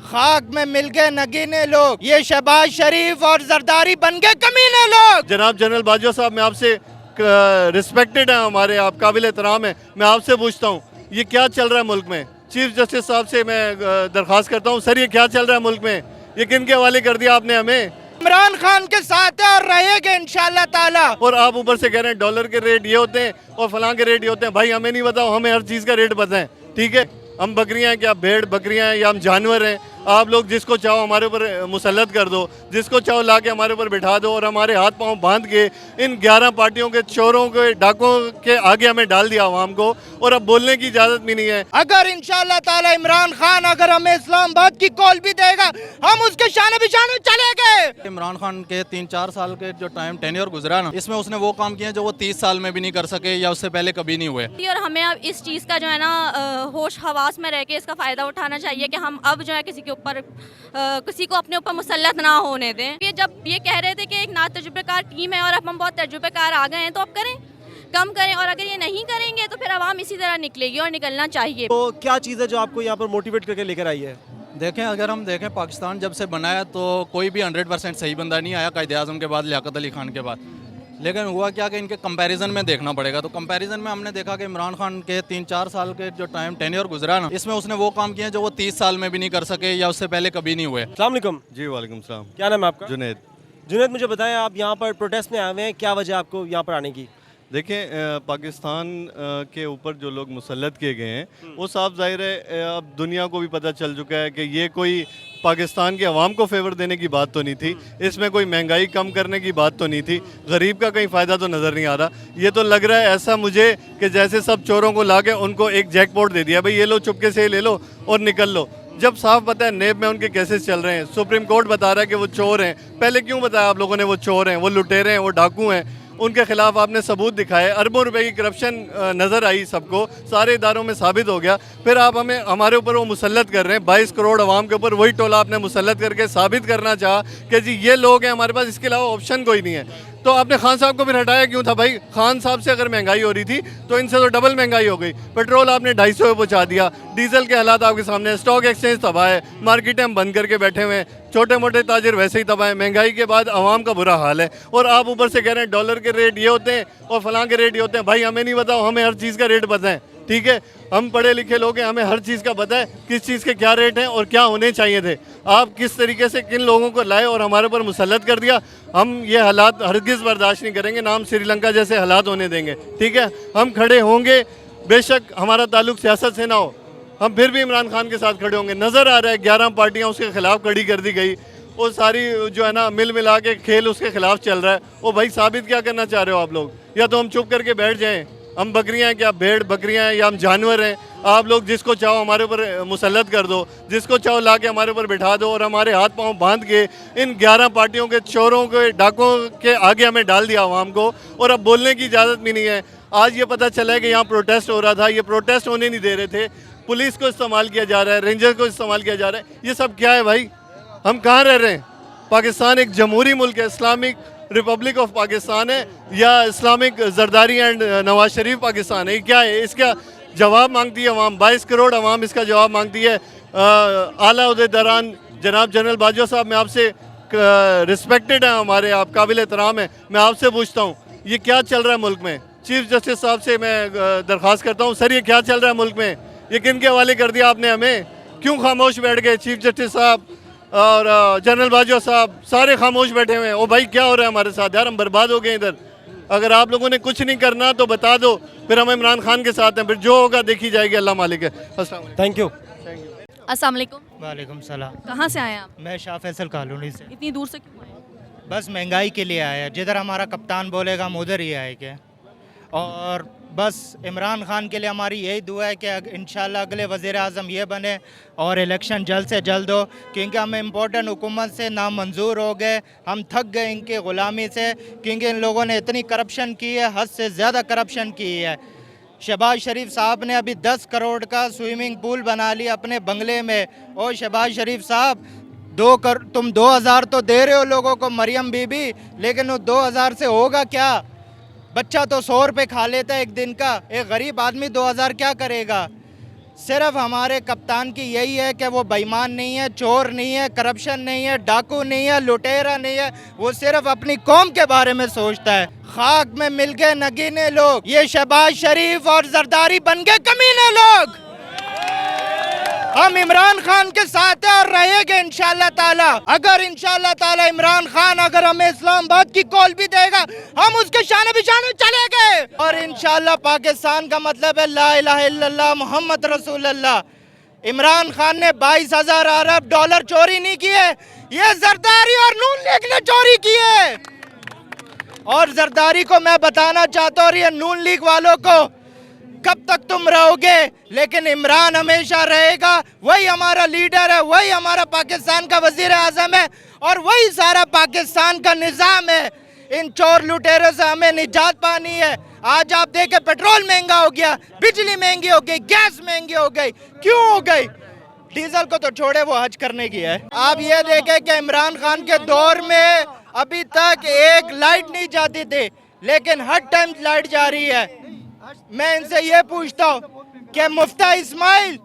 खाक में मिल गए नगीने लोग, ये शहबाज शरीफ और जरदारी बन गए कमीने लोग। जनाब जनरल बाजवा साहब, मैं आपसे रिस्पेक्टेड है हमारे, आप काबिल एहतराम है, मैं आपसे पूछता हूँ ये क्या चल रहा है मुल्क में? चीफ जस्टिस साहब से मैं दरख्वास्त करता हूँ, सर ये क्या चल रहा है मुल्क में? ये किन के हवाले कर दिया आपने हमें? इमरान खान के साथ है और रहेगा इंशाल्लाह ताला। और आप ऊपर से कह रहे हैं डॉलर के रेट ये होते हैं और फलां के रेट ये होते हैं। भाई हमें नहीं बताओ, हमें हर चीज़ का रेट बताएं, ठीक है? हम बकरियां हैं क्या, भेड़ बकरियां हैं या हम जानवर हैं? आप लोग जिसको चाहो हमारे ऊपर मुसल्लत कर दो, जिसको चाहो ला के हमारे ऊपर बिठा दो और हमारे हाथ पांव बांध के इन 11 पार्टियों के चोरों के डाकों के आगे हमें डाल दिया आवाम को, और अब बोलने की इजाज़त भी नहीं है। अगर इंशाल्लाह ताला इमरान खान अगर हमें इस्लामाबाद की कॉल भी देगा, हम उसके शान बिशान चले गए। इमरान खान के 3-4 साल के जो टाइम टेन्योर गुजरा ना, इसमें उसने वो काम किए जो वो 30 साल में भी नहीं कर सके या उससे पहले कभी नहीं हुए। और हमें अब इस चीज़ का जो है ना होश हवास में रह के इसका फ़ायदा उठाना चाहिए कि हम अब जो है किसी के ऊपर किसी को अपने ऊपर मुसल्लत ना होने दें। ये जब ये कह रहे थे कि एक ना तजुर्बेकार टीम है और अब हम बहुत तजुर्बेकार आ गए हैं, तो अब करें, कम करें, और अगर ये नहीं करेंगे तो फिर आवाम इसी तरह निकलेगी और निकलना चाहिए। तो क्या चीज़ है जो आपको यहाँ पर मोटिवेट करके लेकर आई है? देखें, अगर हम देखें पाकिस्तान जब से बनाया तो कोई भी 100% सही बंदा नहीं आया, कायदे आज़म के बाद, लियाकत अली खान के बाद। लेकिन हुआ क्या कि इनके कंपैरिजन में देखना पड़ेगा, तो कंपैरिजन में हमने देखा कि इमरान खान के 3-4 साल के जो टाइम टेन्योर गुजरा ना, इसमें उसने वो काम किए जो वो 30 साल में भी नहीं कर सके या उससे पहले कभी नहीं हुए। अस्सलाम वालेकुम। जी वालेकुम सलाम। क्या नाम है आपका? जुनैद। जुनैद, मुझे बताएं, आप यहाँ पर प्रोटेस्ट में आए हुए हैं, क्या वजह आपको यहाँ पर आने की? देखें, पाकिस्तान के ऊपर जो लोग मुसल्लत किए गए हैं वो साफ जाहिर है अब दुनिया को भी पता चल चुका है कि ये कोई पाकिस्तान के अवाम को फेवर देने की बात तो नहीं थी, इसमें कोई महंगाई कम करने की बात तो नहीं थी, गरीब का कहीं फ़ायदा तो नज़र नहीं आ रहा। ये तो लग रहा है ऐसा मुझे कि जैसे सब चोरों को ला के उनको एक जैकपॉट दे दिया, भाई ये लो चुपके से ले लो और निकल लो, जब साफ पता है नेब में उनके केसेस चल रहे हैं। सुप्रीम कोर्ट बता रहा है कि वो चोर हैं। पहले क्यों बताया आप लोगों ने वो चोर हैं, वो लुटेरे हैं, वो डाकू हैं? उनके खिलाफ आपने सबूत दिखाए, अरबों रुपए की करप्शन नज़र आई सबको, सारे इदारों में साबित हो गया। फिर आप हमारे ऊपर वो मुसल्लत कर रहे हैं, 22 करोड़ आवाम के ऊपर वही टोला आपने मुसल्लत करके साबित करना चाहा कि जी ये लोग हैं हमारे पास, इसके अलावा ऑप्शन कोई नहीं है। तो आपने खान साहब को फिर हटाया क्यों था? भाई खान साहब से अगर महंगाई हो रही थी तो इनसे तो डबल महंगाई हो गई। पेट्रोल आपने 250 पे पहुँचा दिया, डीजल के हालात आपके सामने, स्टॉक एक्सचेंज तबाह है, मार्केटें हम बंद करके बैठे हुए हैं, छोटे मोटे ताजिर वैसे ही तबाह है, महंगाई के बाद आवाम का बुरा हाल है। और आप ऊपर से कह रहे हैं डॉलर के रेट ये होते हैं और फलां के रेट ये होते हैं। भाई हमें नहीं बताओ, हमें हर चीज़ का रेट बताएं, ठीक है? हम पढ़े लिखे लोग हैं, हमें हर चीज़ का पता है किस चीज़ के क्या रेट हैं और क्या होने चाहिए थे। आप किस तरीके से किन लोगों को लाए और हमारे ऊपर मुसल्लत कर दिया। हम ये हालात हरगिज़ बर्दाश्त नहीं करेंगे, ना हम श्रीलंका जैसे हालात होने देंगे, ठीक है? हम खड़े होंगे, बेशक हमारा ताल्लुक सियासत से ना हो, हम फिर भी इमरान खान के साथ खड़े होंगे। नज़र आ रहा है 11 पार्टियाँ उसके खिलाफ खड़ी कर दी गई, वो सारी जो है ना मिल मिला के खेल उसके खिलाफ चल रहा है। वो भाई साबित क्या करना चाह रहे हो आप लोग? या तो हम चुप करके बैठ जाएं, हम बकरियां हैं क्या, भेड़ बकरियां हैं या हम जानवर हैं? आप लोग जिसको चाहो हमारे ऊपर मुसल्लत कर दो, जिसको चाहो ला के हमारे ऊपर बिठा दो और हमारे हाथ पांव बांध के इन 11 पार्टियों के चोरों के डाकों के आगे हमें डाल दिया आवाम को, और अब बोलने की इजाज़त भी नहीं है। आज ये पता चला है कि यहाँ प्रोटेस्ट हो रहा था, ये प्रोटेस्ट होने नहीं दे रहे थे, पुलिस को इस्तेमाल किया जा रहा है, रेंजर को इस्तेमाल किया जा रहा है। ये सब क्या है भाई? हम कहाँ रह रहे हैं? पाकिस्तान एक जमहूरी मुल्क है, इस्लामिक रिपब्लिक ऑफ पाकिस्तान है या इस्लामिक जरदारी एंड नवाज शरीफ पाकिस्तान है? क्या है? इसका जवाब मांगती है अवाम, 22 करोड़ अवाम इसका जवाब मांगती है। आला उहदेदारान जनाब जनरल बाजवा साहब, मैं आपसे रिस्पेक्टेड है हमारे, आप काबिल एहतराम है, मैं आपसे पूछता हूँ ये क्या चल रहा है मुल्क में? चीफ जस्टिस साहब से मैं दरख्वास्त करता हूँ, सर ये क्या चल रहा है मुल्क में? ये किन के हवाले कर दिया आपने हमें? क्यों खामोश बैठ गए? चीफ जस्टिस साहब और जनरल बाजवा साहब सारे खामोश बैठे हुए हैं। ओ भाई क्या हो रहा है हमारे साथ यार? हम बर्बाद हो गए इधर। अगर आप लोगों ने कुछ नहीं करना तो बता दो, फिर हम इमरान खान के साथ हैं, फिर जो होगा देखी जाएगी, अल्लाह मालिक है। Thank you. अस्सलाम वालेकुम। वालेकुम सलाम। कहाँ से आए आप? मैं शाह फैसल कॉलोनी से। इतनी दूर से क्यों आए? बस महंगाई के लिए आया, जिधर हमारा कप्तान बोलेगा हम उधर ही आएंगे। और बस इमरान खान के लिए हमारी यही दुआ है कि इंशाल्लाह अगले वज़ीर आज़म ये बने और इलेक्शन जल्द से जल्द हो, क्योंकि हम इम्पोर्टेंट हुकूमत से नामंजूर हो गए, हम थक गए इनकी ग़ुलामी से, क्योंकि इन लोगों ने इतनी करप्शन की है, हद से ज़्यादा करप्शन की है। शहबाज शरीफ साहब ने अभी 10 करोड़ का स्विमिंग पूल बना लिया अपने बंगले में। और शहबाज शरीफ साहब तुम 2000 तो दे रहे हो लोगों को, मरियम बीबी, लेकिन वो 2000 से होगा क्या? बच्चा तो 100 रुपये खा लेता है एक दिन का, एक गरीब आदमी 2000 क्या करेगा? सिर्फ हमारे कप्तान की यही है कि वो बेईमान नहीं है, चोर नहीं है, करप्शन नहीं है, डाकू नहीं है, लुटेरा नहीं है। वो सिर्फ अपनी कौम के बारे में सोचता है। खाक में मिल गए नगीने लोग, ये शहबाज शरीफ और जरदारी बन गए कमीने लोग। हम इमरान खान के साथ हैं और रहेंगे इंशाल्लाह ताला। अगर इंशाल्लाह ताला इमरान खान अगर हमें इस्लामाबाद की कॉल भी देगा, हम उसके शान बिशान चलेंगे। और इंशाल्लाह पाकिस्तान का मतलब है ला इलाहा इल्लल्लाह मोहम्मद रसूलुल्लाह। इमरान खान ने 22,000 अरब डॉलर चोरी नहीं किए, ये जरदारी और नून लीग ने चोरी किए। और जरदारी को मैं बताना चाहता हूँ और ये नून लीग वालों को, कब तक तुम रहोगे, लेकिन इमरान हमेशा रहेगा। वही हमारा लीडर है, वही हमारा पाकिस्तान का वजीर आजम है और वही सारा पाकिस्तान का निज़ाम है। इन चोर लुटेरों से हमें निजात पानी है। आज आप देखें पेट्रोल महंगा हो गया, बिजली महंगी हो गई, गैस महंगी हो गई। क्यों हो गई? डीजल को तो छोड़े, वो हज करने की है। आप ये देखें कि इमरान खान के दौर में अभी तक एक लाइट नहीं जाती थी, लेकिन हर टाइम लाइट जा रही है। मैं इनसे ये पूछता हूँ कि मुफ्ता इस्माइल,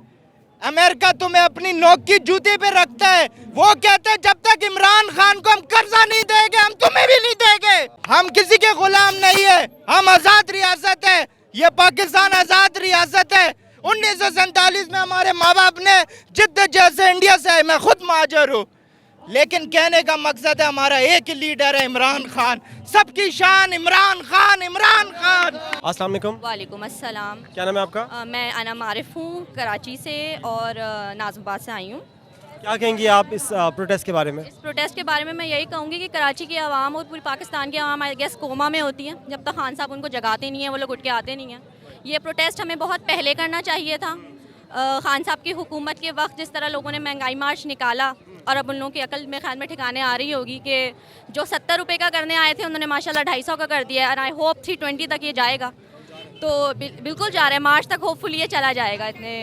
अमेरिका तुम्हें अपनी नोक की जूती पे रखता है। वो कहते हैं जब तक इमरान खान को हम कर्जा नहीं देंगे, हम तुम्हें भी नहीं देंगे। हम किसी के गुलाम नहीं है, हम आजाद रियासत है। ये पाकिस्तान आजाद रियासत है। 1947 में हमारे माँ बाप ने जिद्द जैसे इंडिया से आए, मैं खुद महाजर हूँ। लेकिन कहने का मकसद है हमारा एक ही लीडर है इमरान खान, सबकी शान इमरान खान, इमरान खान। अस्सलाम वालेकुम। वालेकुम अस्सलाम। क्या नाम है आपका? मैं अना मारिफ हूँ, कराची से और नाज़िमाबाद से आई हूँ। क्या कहेंगी आप इस प्रोटेस्ट के बारे में? इस प्रोटेस्ट के बारे में मैं यही कहूँगी कि कराची की आवाम और पूरी पाकिस्तान की आवाम आई गेस कोमा में होती है। जब तक खान साहब उनको जगाते नहीं हैं, वो लोग उठ के आते नहीं हैं। ये प्रोटेस्ट हमें बहुत पहले करना चाहिए था। खान साहब की हुकूमत के वक्त जिस तरह लोगों ने महंगाई मार्च निकाला, और अब उन लोगों की अकल में ख्याल में ठिकाने आ रही होगी कि जो 70 रुपये का करने आए थे उन्होंने माशाल्लाह 250 का कर दिया है। और आई होप 320 तक ये जाएगा, तो बिल्कुल जा रहा है, मार्च तक होपफुली ये चला जाएगा इतने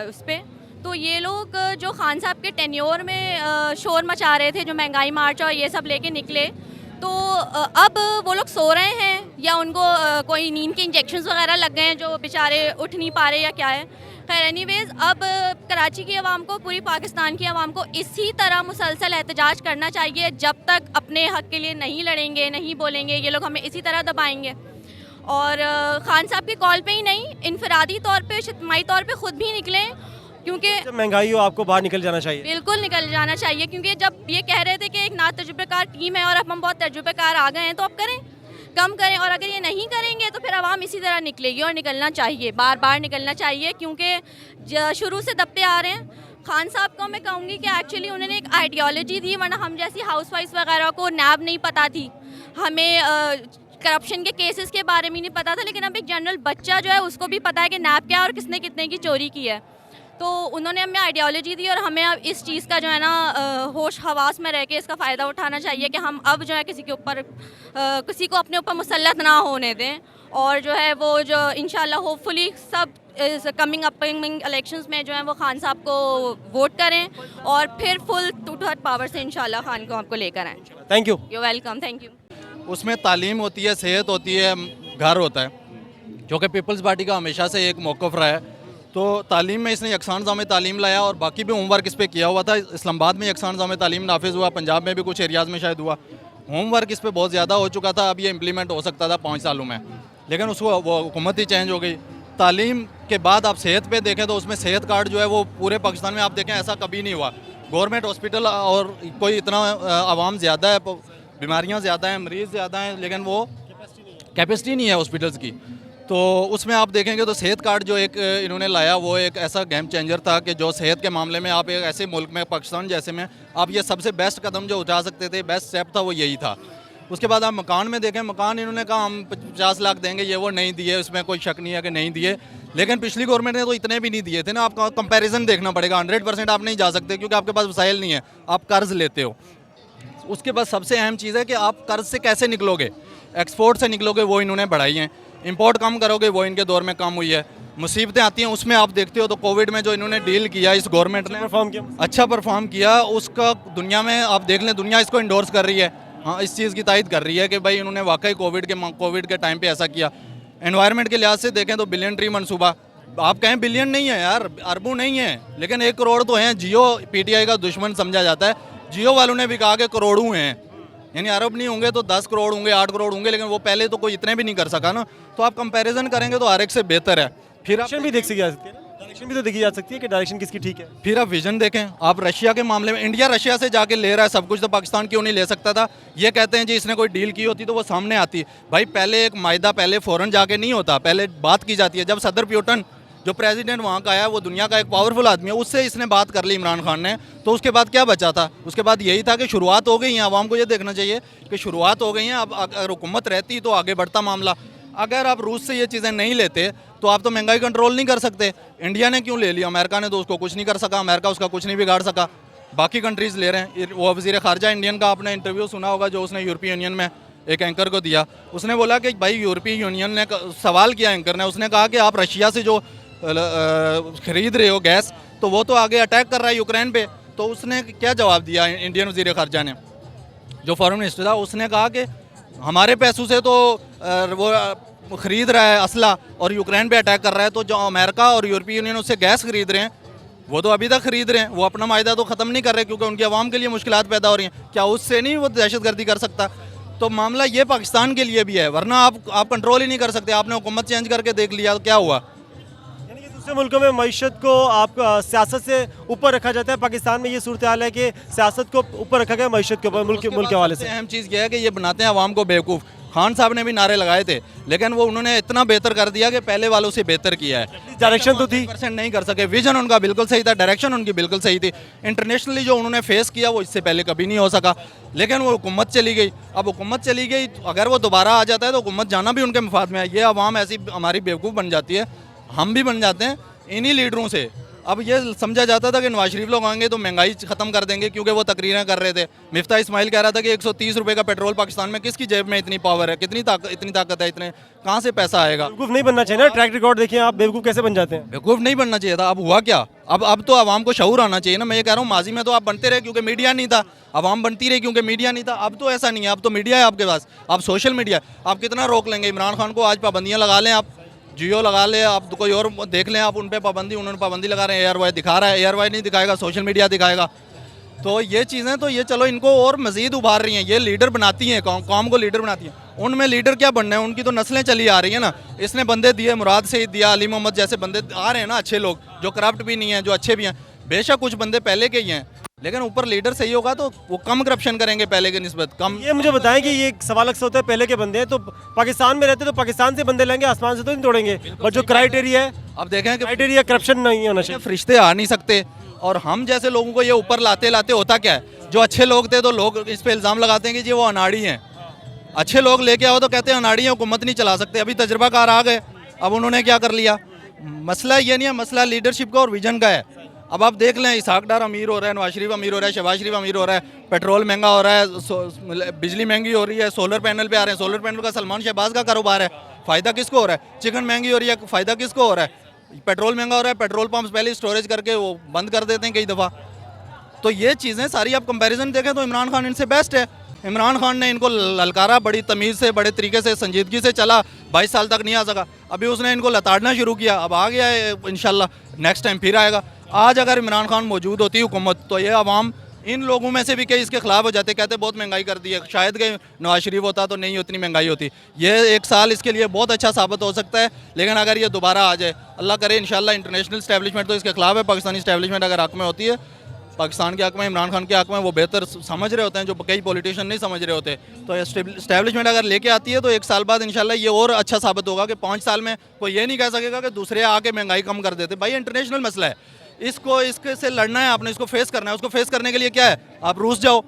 उस पर। तो ये लोग जो खान साहब के टेन्योर में शोर मचा रहे थे, जो महंगाई मार्च और ये सब लेके निकले, तो अब वो लोग सो रहे हैं या उनको कोई नींद के इंजेक्शंस वगैरह लग गए हैं जो बेचारे उठ नहीं पा रहे या क्या है। खैर एनीवेज़, अब कराची की आवाम को, पूरी पाकिस्तान की आवाम को इसी तरह मुसलसल एहतजाज करना चाहिए। जब तक अपने हक़ के लिए नहीं लड़ेंगे, नहीं बोलेंगे, ये लोग हमें इसी तरह दबाएंगे। और खान साहब की कॉल पे ही नहीं, इनफरादी तौर पे, इज्तिमाई तौर पे ख़ुद भी निकलें, क्योंकि जब महंगाई हो आपको बाहर निकल जाना चाहिए। बिल्कुल निकल जाना चाहिए, क्योंकि जब ये कह रहे थे कि एक ना तजुर्बेकार टीम है और अब हम बहुत तजुर्बेकार आ गए हैं, तो अब करें, कम करें। और अगर ये नहीं करेंगे तो फिर आवाम इसी तरह निकलेगी और निकलना चाहिए, बार बार निकलना चाहिए, क्योंकि शुरू से दबते आ रहे हैं। खान साहब को मैं कहूँगी कि एक्चुअली उन्होंने एक आइडियोलॉजी थी, वरना हम जैसी हाउसवाइफ वगैरह को नैब नहीं पता थी, हमें करप्शन के केसेस के बारे में नहीं पता था। लेकिन अब एक जनरल बच्चा जो है उसको भी पता है कि नैब क्या है और किसने कितने की चोरी की है। तो उन्होंने हमें आइडियोलॉजी दी और हमें अब इस चीज़ का जो है ना होश हवास में रह के इसका फ़ायदा उठाना चाहिए कि हम अब जो है किसी के ऊपर किसी को अपने ऊपर मुसल्लत ना होने दें। और जो है वो जो इंशाल्लाह होपफुली सब कमिंग इलेक्शंस में जो है वो खान साहब को वोट करें और फिर फुल टू पावर से इंशाल्लाह खान को आपको लेकर आएँ। Thank you. You welcome, thank you. उसमें तालीम होती है, सेहत होती है, घर होता है, जो कि पीपल्स पार्टी का हमेशा से एक मौक़िफ़ रहा है। तो तालीम में इसने यकसान निज़ाम तालीम लाया और बाकी भी होमवर्क इस पर किया हुआ था। इस्लामाबाद में यकसान निज़ाम तालीम नाफिज़ हुआ, पंजाब में भी कुछ एरियाज़ में शायद हुआ। होमवर्क इस पर बहुत ज़्यादा हो चुका था, अब ये इम्प्लीमेंट हो सकता था 5 सालों में, लेकिन उसको वो हुकूमत ही चेंज हो गई। तालीम के बाद आप सेहत पे देखें तो उसमें सेहत कार्ड जो है वो पूरे पाकिस्तान में आप देखें ऐसा कभी नहीं हुआ। गवर्नमेंट हॉस्पिटल और कोई इतना आवाम ज़्यादा है, बीमारियाँ ज़्यादा हैं, मरीज़ ज़्यादा हैं, लेकिन वो कैपेसिटी नहीं है हॉस्पिटल्स की। तो उसमें आप देखेंगे तो सेहत कार्ड जो एक इन्होंने लाया वो एक ऐसा गेम चेंजर था कि जो सेहत के मामले में आप एक ऐसे मुल्क में, पाकिस्तान जैसे में, आप ये सबसे बेस्ट कदम जो उठा सकते थे, बेस्ट स्टेप था, वो यही था। उसके बाद आप मकान में देखें, मकान इन्होंने कहा हम 50 लाख देंगे, ये वो नहीं दिए, उसमें कोई शक नहीं है कि नहीं दिए। लेकिन पिछली गवर्नमेंट ने तो इतने भी नहीं दिए थे ना। आपका कंपैरिजन देखना पड़ेगा, 100% आप नहीं जा सकते क्योंकि आपके पास वसाइल नहीं है, आप कर्ज लेते हो। उसके बाद सबसे अहम चीज़ है कि आप कर्ज से कैसे निकलोगे। एक्सपोर्ट से निकलोगे, वो इन्होंने बढ़ाई हैं। इंपोर्ट कम करोगे, वो इनके दौर में कम हुई है। मुसीबतें आती हैं, उसमें आप देखते हो तो कोविड में जो इन्होंने डील किया इस गवर्नमेंट ने अच्छा परफॉर्म किया, उसका दुनिया में आप देख लें, दुनिया इसको इंडोर्स कर रही है। हाँ, इस चीज़ की तायद कर रही है कि भाई इन्होंने वाकई कोविड के टाइम पे ऐसा किया। एनवायरनमेंट के लिहाज से देखें तो बिलियन ट्री मनसूबा आप कहें बिलियन नहीं है यार, अरबों नहीं है, लेकिन 1 करोड़ तो हैं। जियो पीटीआई का दुश्मन समझा जाता है, जियो वालों ने भी कहा कि करोड़ों हैं, यानी अरब नहीं होंगे तो 10 करोड़ होंगे, 8 करोड़ होंगे, लेकिन वो पहले तो कोई इतने भी नहीं कर सका ना। तो आप कंपैरिजन करेंगे तो हर एक से बेहतर है। फिर आप डायरेक्शन भी देख सकती जा सकती है, डायरेक्शन भी तो देखी जा सकती है कि डायरेक्शन किसकी ठीक है। फिर आप विजन देखें। आप रशिया के मामले में, इंडिया रशिया से जाके ले रहा है सब कुछ, तो पाकिस्तान क्यों नहीं ले सकता था? ये कहते हैं जी इसने कोई डील की होती तो वो सामने आती। भाई पहले एक मायदा पहले फ़ौरन जाके नहीं होता, पहले बात की जाती है। जब सदर प्यूटन जो प्रेसिडेंट वहाँ का है, वो दुनिया का एक पावरफुल आदमी है, उससे इसने बात कर ली इमरान खान ने, तो उसके बाद क्या बचा था? उसके बाद यही था कि शुरुआत हो गई है। आवाम को ये देखना चाहिए कि शुरुआत हो गई है, अब अगर हुकूमत रहती तो आगे बढ़ता मामला। अगर आप रूस से ये चीज़ें नहीं लेते तो आप तो महंगाई कंट्रोल नहीं कर सकते। इंडिया ने क्यों ले लिया? अमेरिका ने तो उसको कुछ नहीं कर सका, अमेरिका उसका कुछ नहीं बिगाड़ सका, बाकी कंट्रीज़ ले रहे हैं। वो वज़ीर ख़ारजा इंडियन का आपने इंटरव्यू सुना होगा जो उसने यूरोपीय यूनियन में एक एंकर को दिया। उसने बोला कि भाई यूरोपीय यूनियन ने सवाल किया एंकर ने, उसने कहा कि आप रशिया से जो खरीद रहे हो गैस, तो वो तो आगे अटैक कर रहा है यूक्रेन पे। तो उसने क्या जवाब दिया इंडियन वज़ीर ख़ारजा ने, जो फॉरेन मिनिस्टर था, उसने कहा कि हमारे पैसों से तो वो ख़रीद रहा है असला और यूक्रेन पे अटैक कर रहा है, तो जो अमेरिका और यूरोपीय यूनियन उससे गैस खरीद रहे हैं वो तो अभी तक खरीद रहे हैं, वो अपना मायदा तो ख़त्म नहीं कर रहे क्योंकि उनकी आवाम के लिए मुश्किलात पैदा हो रही हैं। क्या उससे नहीं वो दहशतगर्दी कर सकता? तो मामला ये पाकिस्तान के लिए भी है, वरना आप कंट्रोल ही नहीं कर सकते। आपने हुकूमत चेंज करके देख लिया तो क्या हुआ? यानी कि दूसरे मुल्कों में मईशत को आप सियासत से ऊपर रखा जाता है, पाकिस्तान में ये सूरत हाल है कि सियासत को ऊपर रखा गया मईशत के ऊपर, मुल्क के हवाले से। अहम चीज़ यह है कि ये बनाते हैं आवाम को बेवकूफ़। खान साहब ने भी नारे लगाए थे, लेकिन वो उन्होंने इतना बेहतर कर दिया कि पहले वालों से बेहतर किया है। डायरेक्शन तो थी, % नहीं कर सके। विजन उनका बिल्कुल सही था, डायरेक्शन उनकी बिल्कुल सही थी। इंटरनेशनली जो उन्होंने फेस किया वो इससे पहले कभी नहीं हो सका, लेकिन वो हुकूमत चली गई। अब हुकूमत चली गई, अगर वो दोबारा आ जाता है तो हुकूमत जाना भी उनके मफाद में है। ये आवाम ऐसी हमारी बेवकूफ़ बन जाती है, हम भी बन जाते हैं इन्हीं लीडरों से। अब ये समझा जाता था कि नवाज शरीफ लोग आएंगे तो महंगाई ख़त्म कर देंगे, क्योंकि वो तकरीरें कर रहे थे। मिफ्ता इस्माइल कह रहा था कि 130 रुपये का पेट्रोल पाकिस्तान में, किसकी जेब में इतनी पावर है, इतनी ताकत है, इतने कहाँ से पैसा आएगा? बेवकूफ़ नहीं बनना चाहिए ना। ट्रैक रिकॉर्ड देखिए आप, बेवकूफ़ कैसे बन जाते हैं। बेवकूफ़ नहीं बनना चाहिए था। अब हुआ क्या? अब तो आवाम को शऊर आना चाहिए ना। मैं ये कह रहा हूँ माजी में तो आप बनते रहे क्योंकि मीडिया नहीं था, आवाम बनती रही क्योंकि मीडिया नहीं था। अब तो ऐसा नहीं है, अब तो मीडिया है आपके पास, आप सोशल मीडिया, आप कितना रोक लेंगे? इमरान खान को आज पाबंदियाँ लगा लें, आप जियो लगा ले, आप कोई और देख लें, आप उन पर पाबंदी, उन्होंने पाबंदी लगा रहे हैं। एयरवाई दिखा रहा है, एयरवाई नहीं दिखाएगा, सोशल मीडिया दिखाएगा। तो ये चीज़ें तो ये चलो इनको और मज़ीद उभार रही हैं, ये लीडर बनाती हैं, कौम को लीडर बनाती हैं। उनमें लीडर क्या बनना है? उनकी तो नस्लें चली आ रही हैं ना। इसने बंदे दिए, मुराद सईद दिया, अली मोहम्मद जैसे बंदे आ रहे हैं ना, अच्छे लोग जो करप्ट भी नहीं हैं, जो अच्छे भी हैं। बेशक कुछ बंदे पहले के ही हैं, लेकिन ऊपर लीडर सही होगा तो वो कम करप्शन करेंगे पहले की निस्बत, कम। ये मुझे बताएं कि ये सवाल अक्सर होता है, पहले के बंदे हैं तो पाकिस्तान में रहते तो पाकिस्तान से बंदे लेंगे, आसमान से तो नहीं तोड़ेंगे। बट जो क्राइटेरिया है, अब देखें कि क्राइटेरिया करप्शन नहीं होना चाहिए। फरिश्ते आ नहीं सकते, और हम जैसे लोगों को ये ऊपर लाते लाते होता क्या है? जो अच्छे लोग थे तो लोग इस पे इल्ज़ाम लगाते हैं कि जी वो अनाड़ी हैं। अच्छे लोग लेके आओ तो कहते हैं अनाड़ी हैं, हुकूमत नहीं चला सकते। अभी तजर्बाकार आ गए, अब उन्होंने क्या कर लिया? मसला ये नहीं है, मसला लीडरशिप का और विजन का है। अब आप देख लें, इसहाक डार अमीर हो रहा है, नवाज शरीफ अमीर हो रहा है, शहबाज शरीफ अमीर हो रहा है, पेट्रोल महंगा हो रहा है, बिजली महंगी हो रही है, सोलर पैनल पे आ रहे हैं। सोलर पैनल का सलमान शहबाज का कारोबार है, फ़ायदा किसको हो रहा है? चिकन महंगी हो रही है, फ़ायदा किसको हो रहा है? पेट्रोल महंगा हो रहा है, पेट्रोल पंप पहले स्टोरेज करके वो बंद कर देते हैं कई दफ़ा। तो ये चीज़ें सारी आप कंपैरिजन देखें तो इमरान खान इनसे बेस्ट है। इमरान खान ने इनको ललकारा, बड़ी तमीज़ से, बड़े तरीके से, संजीदगी से चला, 22 साल तक नहीं आ सका। अभी उसने इनको लताड़ना शुरू किया, अब आ गया है, इंशाल्लाह नेक्स्ट टाइम फिर आएगा। आज अगर इमरान खान मौजूद होती हुकूमत तो ये अवाम इन लोगों में से भी कई इसके खिलाफ हो जाते, कहते बहुत महंगाई कर दी है। शायद कि नवाज शरीफ होता तो नहीं उतनी महंगाई होती। ये 1 साल इसके लिए बहुत अच्छा साबित हो सकता है, लेकिन अगर ये दोबारा आ जाए, अल्लाह करे इंशाल्लाह। इंटरनेशनल इस्टेब्लिशमेंट तो इसके खिलाफ है, पाकिस्तानी इस्टेब्लिशमेंट अगर हक में होती है, पाकिस्तान के हक में, इमरान खान के हक में, वो बेहतर समझ रहे होते हैं जो कई पॉलिटिशियन नहीं समझ रहे होते। तो इस्टेब्लिशमेंट अगर लेके आती है तो 1 साल बाद इंशाल्लाह ये और अच्छा साबित होगा कि 5 साल में कोई ये नहीं कह सकेगा कि दूसरे आके महंगाई कम कर देते। भाई इंटरनेशनल मसला है, इसको इसके से लड़ना है आपने, इसको फेस करना है। उसको फेस करने के लिए क्या है? आप रूस जाओ,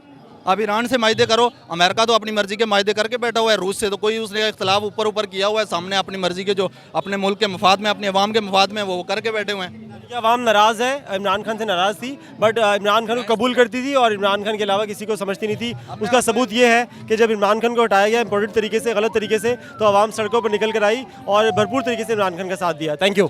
आप ईरान से मायदे करो। अमेरिका तो अपनी मर्जी के मायदे करके बैठा हुआ है, रूस से तो कोई उसने इख्तलाफ ऊपर किया हुआ है, सामने अपनी मर्जी के जो अपने मुल्क के मफाद में, अपने अवाम के मफाद में वो करके बैठे हुए हैं। अवाम नाराज़ है, इमरान खान से नाराज़ थी, बट इमरान खान को कबूल करती थी और इमरान खान के अलावा किसी को समझती नहीं थी। उसका सबूत ये है कि जब इमरान खान को हटाया गया इंपॉर्टेंट तरीके से, गलत तरीके से, तो अवाम सड़कों पर निकल कर आई और भरपूर तरीके से इमरान खान का साथ दिया। Thank you.